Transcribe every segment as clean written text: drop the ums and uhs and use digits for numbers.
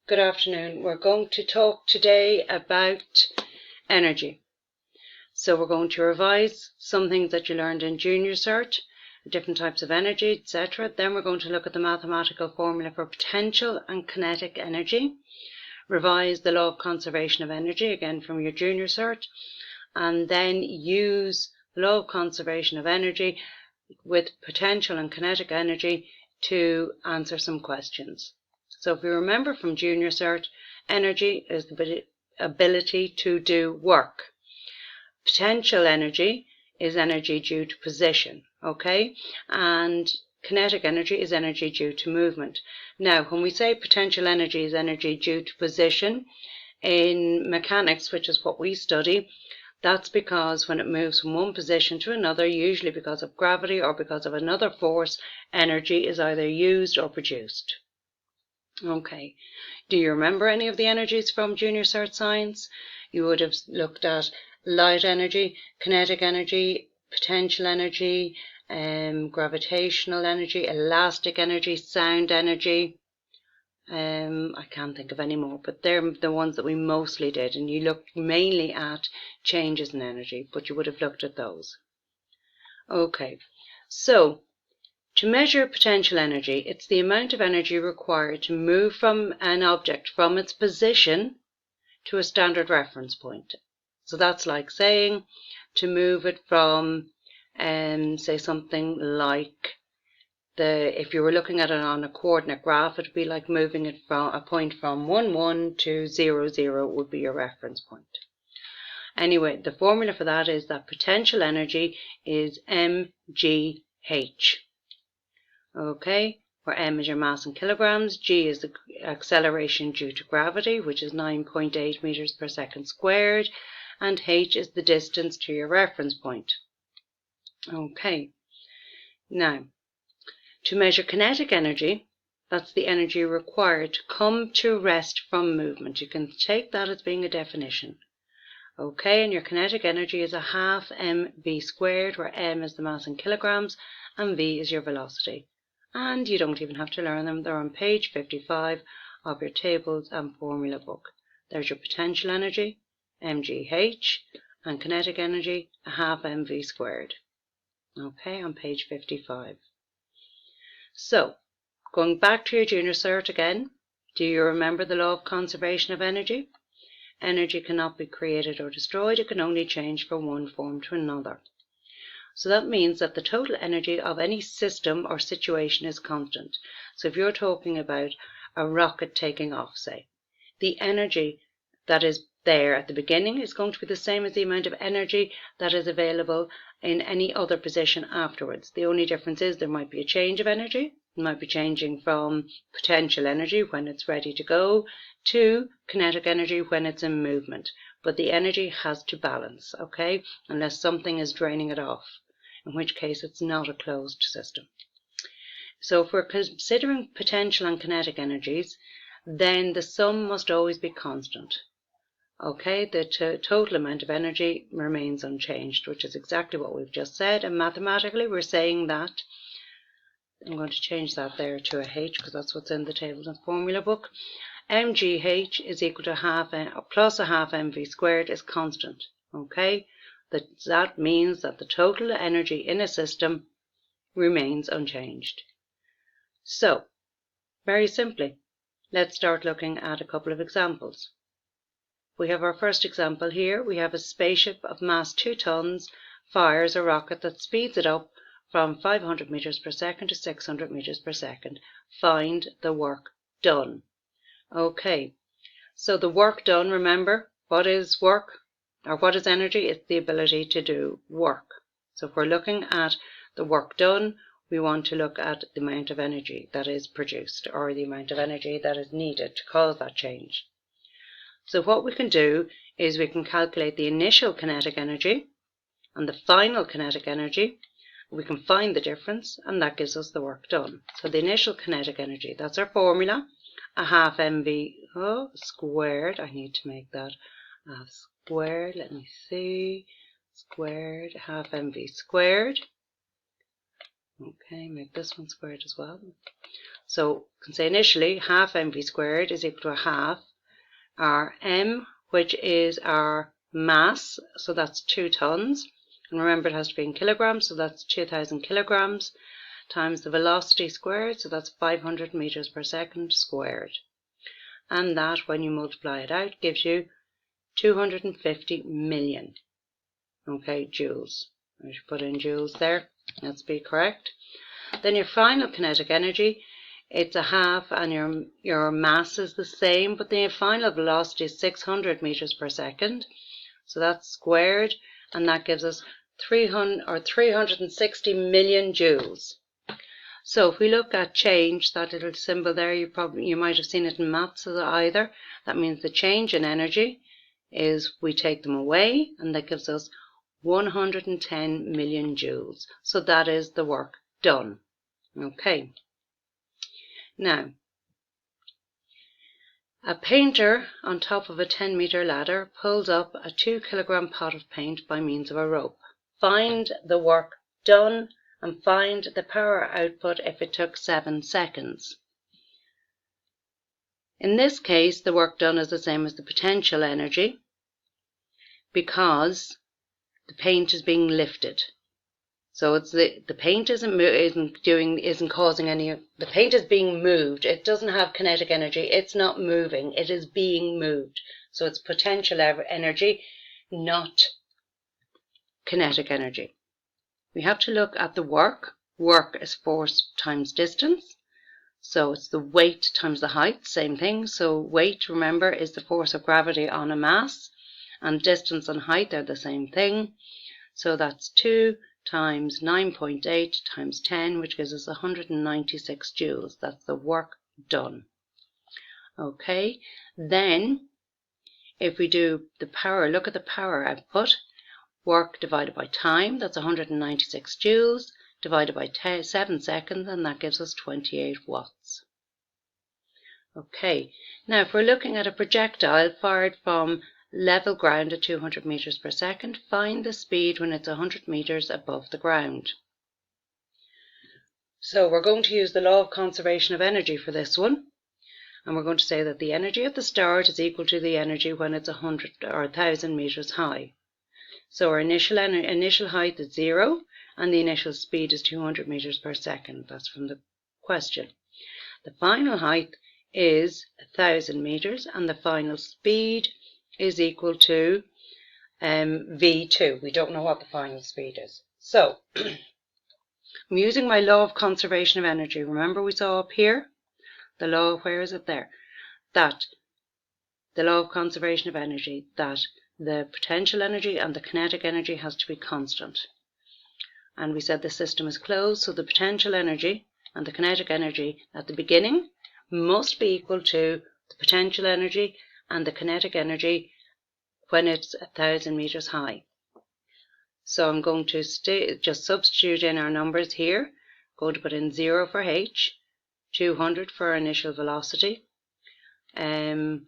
Good afternoon. We're going to talk today about energy. So we're going to revise some things that you learned in junior cert, different types of energy, etc. Then we're going to look at the mathematical formula for potential and kinetic energy, revise the law of conservation of energy, again from your junior cert, and then use the law of conservation of energy with potential and kinetic energy to answer some questions. So if you remember from junior cert, energy is the ability to do work. Potential energy is energy due to position, okay? And kinetic energy is energy due to movement. Now, when we say potential energy is energy due to position, in mechanics, which is what we study, that's because when it moves from one position to another, usually because of gravity or because of another force, energy is either used or produced. Okay, do you remember any of the energies from junior cert science? You would have looked at light energy, kinetic energy, potential energy, gravitational energy, elastic energy, sound energy. I can't think of any more, but they're the ones that we mostly did, and you looked mainly at changes in energy, but you would have looked at those. Okay, so to measure potential energy, it's the amount of energy required to move from an object from its position to a standard reference point. So that's like saying to move it from, say something like if you were looking at it on a coordinate graph, it would be like moving it from a point from 1, 1 to 0, 0 would be your reference point. Anyway, the formula for that is that potential energy is mgh. Okay, where m is your mass in kilograms, g is the acceleration due to gravity, which is 9.8 meters per second squared, and h is the distance to your reference point. Okay, now, to measure kinetic energy, that's the energy required to come to rest from movement. You can take that as being a definition. Okay, and your kinetic energy is a half mv squared, where m is the mass in kilograms and v is your velocity. And you don't even have to learn them. They're on page 55 of your tables and formula book. There's your potential energy, mgh, and kinetic energy, a half mv squared. Okay, on page 55. So, going back to your junior cert again, do you remember the law of conservation of energy? Energy cannot be created or destroyed. It can only change from one form to another. So that means that the total energy of any system or situation is constant. So if you're talking about a rocket taking off, say, the energy that is there at the beginning is going to be the same as the amount of energy that is available in any other position afterwards. The only difference is there might be a change of energy. It might be changing from potential energy when it's ready to go to kinetic energy when it's in movement. But the energy has to balance, okay, unless something is draining it off, in which case it's not a closed system. So if we're considering potential and kinetic energies, then the sum must always be constant. Okay, the total amount of energy remains unchanged, which is exactly what we've just said. And mathematically, we're saying that, I'm going to change that there to a h because that's what's in the tables and formula book. mgh is equal to half plus a half mv squared is constant. Okay, that means that the total energy in a system remains unchanged. So, very simply, let's start looking at a couple of examples. We have our first example here. We have a spaceship of mass 2 tons fires a rocket that speeds it up from 500 meters per second to 600 meters per second. Find the work done. Okay, so the work done, remember, what is work or what is energy? It's the ability to do work. So if we're looking at the work done, we want to look at the amount of energy that is produced or the amount of energy that is needed to cause that change. So what we can do is we can calculate the initial kinetic energy and the final kinetic energy. We can find the difference and that gives us the work done. So the initial kinetic energy, that's our formula, a half mv squared. I need to make that squared. Let me see. Squared, half mv squared. Okay, make this one squared as well. So we can say initially half mv squared is equal to a half our m, which is our mass, so that's 2 tons. And remember, it has to be in kilograms, so that's 2,000 kilograms, times the velocity squared, so that's 500 meters per second squared. And that, when you multiply it out, gives you 250 million. Okay, joules. I should put in joules there. Let's be correct. Then your final kinetic energy, it's a half, and your mass is the same, but the final velocity is 600 meters per second. So that's squared, and that gives us 360 million joules. So if we look at change, that little symbol there, you might have seen it in maths either. That means the change in energy is we take them away, and that gives us 110 million joules. So that is the work done. Okay. Now, a painter on top of a 10-meter ladder pulls up a 2-kilogram pot of paint by means of a rope. Find the work done and find the power output if it took 7 seconds. In this case, the work done is the same as the potential energy because the paint is being lifted. So it's the paint isn't causing any. The paint is being moved. It doesn't have kinetic energy. It's not moving. It is being moved. So it's potential energy, not kinetic energy. We have to look at the work. Work is force times distance. So it's the weight times the height, same thing. So weight, remember, is the force of gravity on a mass, and distance and height are the same thing. So that's 2 times 9.8 times 10, which gives us 196 joules. That's the work done. Okay, then if we do the power, look at the power output. Work divided by time, that's 196 joules, divided by 7 seconds, and that gives us 28 watts. Okay, now if we're looking at a projectile fired from level ground at 200 meters per second, find the speed when it's 100 meters above the ground. So we're going to use the law of conservation of energy for this one, and we're going to say that the energy at the start is equal to the energy when it's 100 or 1,000 meters high. So our initial height is 0, and the initial speed is 200 meters per second. That's from the question. The final height is 1,000 meters, and the final speed is equal to v2. We don't know what the final speed is. So I'm using my law of conservation of energy. Remember we saw up here the law, where is it there? That the law of conservation of energy, that the potential energy and the kinetic energy has to be constant. And we said the system is closed, so the potential energy and the kinetic energy at the beginning must be equal to the potential energy and the kinetic energy when it's 1,000 meters high. So I'm going to just substitute in our numbers here. I'm going to put in 0 for h, 200 for our initial velocity. I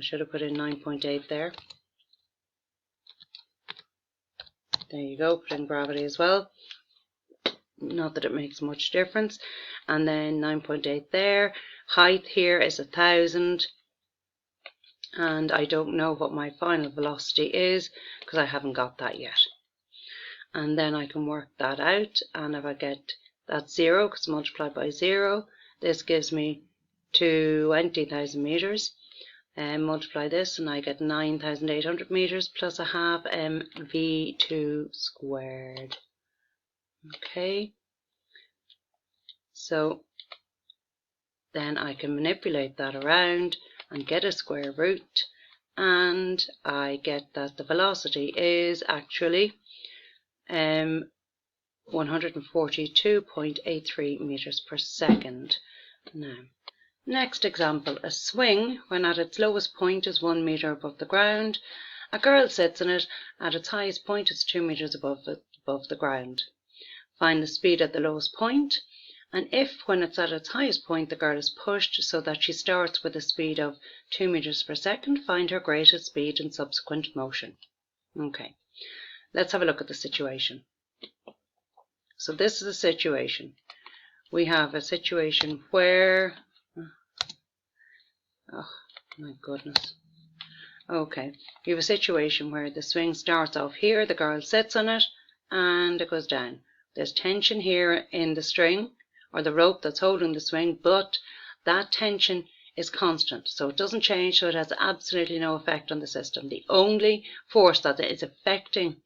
should have put in 9.8 there. There you go, put in gravity as well. Not that it makes much difference. And then 9.8 there. Height here is 1,000. And I don't know what my final velocity is because I haven't got that yet. And then I can work that out. And if I get that 0, because multiplied by 0, this gives me 20,000 meters. And multiply this and I get 9,800 meters plus a half mv2 squared. Okay, so then I can manipulate that around and get a square root, and I get that the velocity is actually 142.83 meters per second. Now, next example, a swing when at its lowest point is 1 meter above the ground. A girl sits in it. At its highest point it's 2 meters above the ground. Find the speed at the lowest point, and if when it's at its highest point the girl is pushed so that she starts with a speed of 2 meters per second, find her greatest speed in subsequent motion. Okay, let's have a look at the situation. So this is the situation. we have a situation where, oh my goodness. Okay, you have a situation where the swing starts off here, the girl sits on it, and it goes down. There's tension here in the string, or the rope that's holding the swing, but that tension is constant, so it doesn't change, so it has absolutely no effect on the system. The only force that is affecting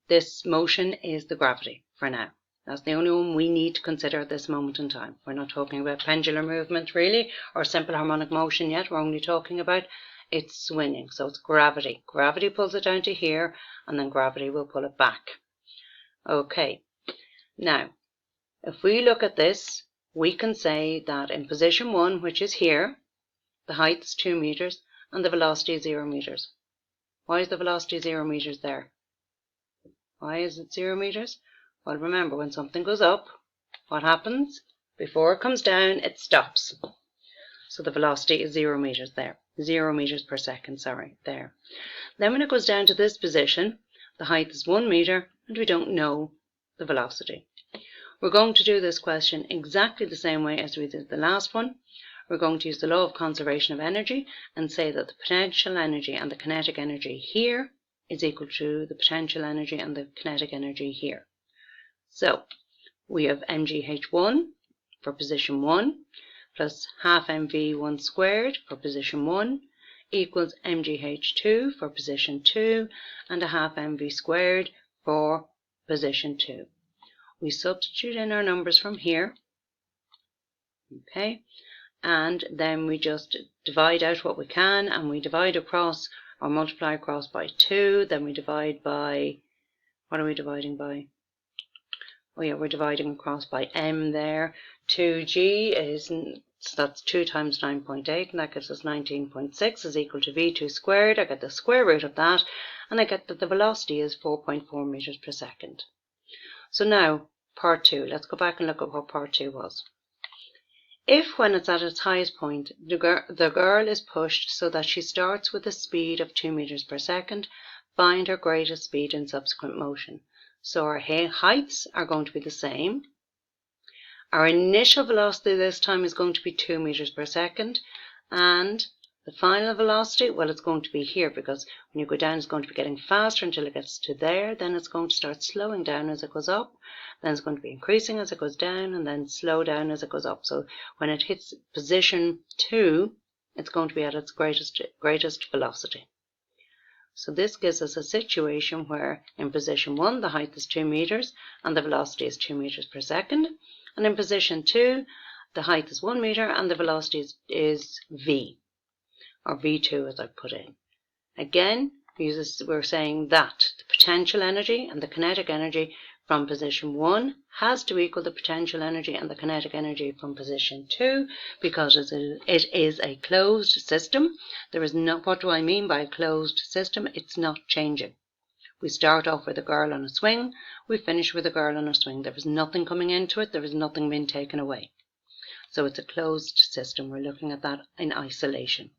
this motion is the gravity for now. That's the only one we need to consider at this moment in time. We're not talking about pendular movement really, or simple harmonic motion yet. We're only talking about it's swinging, so it's gravity. Gravity pulls it down to here, and then gravity will pull it back. Okay, now if we look at this, we can say that in position 1, which is here, the height is 2 meters and the velocity is 0 meters. Why is the velocity 0 meters there? Why is it 0 meters? Well, remember, when something goes up, what happens? Before it comes down, it stops. So the velocity is 0 meters there. 0 meters per second, sorry, there. Then when it goes down to this position, the height is 1 meter and we don't know the velocity. We're going to do this question exactly the same way as we did the last one. We're going to use the law of conservation of energy and say that the potential energy and the kinetic energy here is equal to the potential energy and the kinetic energy here. So we have mgh1 for position 1 plus half mv1 squared for position 1 equals mgh2 for position 2 and a half mv squared for position 2. We substitute in our numbers from here, okay, and then we just divide out what we can, and we divide across or multiply across by 2, then we divide by, what are we dividing by? Oh yeah, we're dividing across by m there. 2g is, so that's 2 times 9.8, and that gives us 19.6 is equal to v2 squared. I get the square root of that, and I get that the velocity is 4.4 meters per second. So now, part 2. Let's go back and look at what part 2 was. If, when it's at its highest point, the girl is pushed so that she starts with a speed of 2 meters per second, find her greatest speed in subsequent motion. So our heights are going to be the same. Our initial velocity this time is going to be 2 meters per second, and the final velocity, well, it's going to be here, because when you go down it's going to be getting faster until it gets to there, then it's going to start slowing down as it goes up, then it's going to be increasing as it goes down, and then slow down as it goes up. So when it hits position 2, it's going to be at its greatest velocity. So this gives us a situation where in position 1 the height is 2 meters and the velocity is 2 meters per second, and in position 2 the height is 1 meter and the velocity is v, or v2 as I put in. Again, we're saying that the potential energy and the kinetic energy from position 1 has to equal the potential energy and the kinetic energy from position 2, because it is a closed system. There is no, what do I mean by a closed system? It's not changing. We start off with a girl on a swing, we finish with a girl on a swing. There is nothing coming into it, there is nothing being taken away. So it's a closed system. We're looking at that in isolation.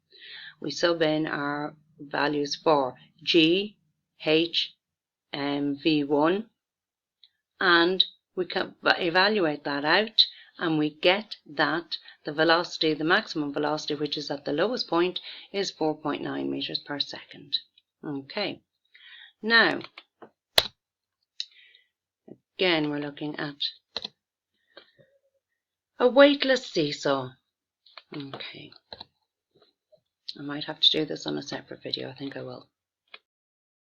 We sub in our values for G, H, V1, and we can evaluate that out, and we get that the velocity, the maximum velocity, which is at the lowest point, is 4.9 meters per second. Okay, now again we're looking at a weightless seesaw. Okay, I might have to do this on a separate video, I think I will.